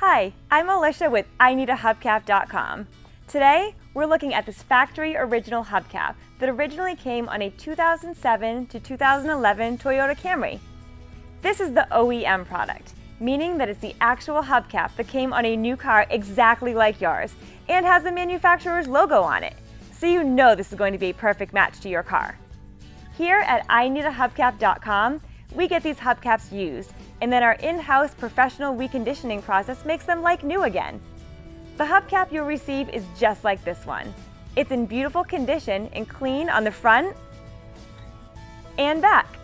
Hi, I'm Alicia with IneedAHubcap.com. Today, we're looking at this factory original hubcap that originally came on a 2007 to 2011 Toyota Camry. This is the OEM product, meaning that it's the actual hubcap that came on a new car exactly like yours and has the manufacturer's logo on it, so you know this is going to be a perfect match to your car. Here at IneedAHubcap.com, we get these hubcaps used, and then our in-house professional reconditioning process makes them like new again. The hubcap you'll receive is just like this one. It's in beautiful condition and clean on the front and back.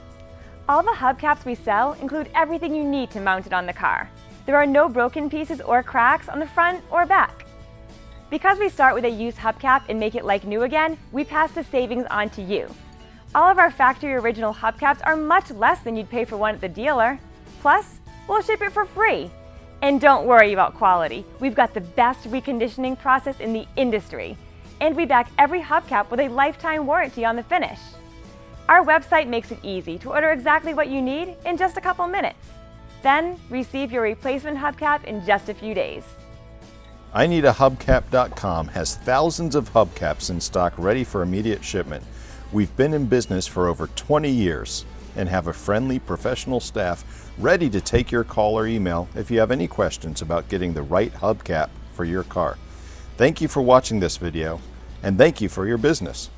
All the hubcaps we sell include everything you need to mount it on the car. There are no broken pieces or cracks on the front or back. Because we start with a used hubcap and make it like new again, we pass the savings on to you. All of our factory original hubcaps are much less than you'd pay for one at the dealer. Plus, we'll ship it for free. And don't worry about quality. We've got the best reconditioning process in the industry. And we back every hubcap with a lifetime warranty on the finish. Our website makes it easy to order exactly what you need in just a couple minutes. Then, receive your replacement hubcap in just a few days. IneedAHubcap.com has thousands of hubcaps in stock ready for immediate shipment. We've been in business for over 20 years and have a friendly professional staff ready to take your call or email if you have any questions about getting the right hubcap for your car. Thank you for watching this video, and thank you for your business.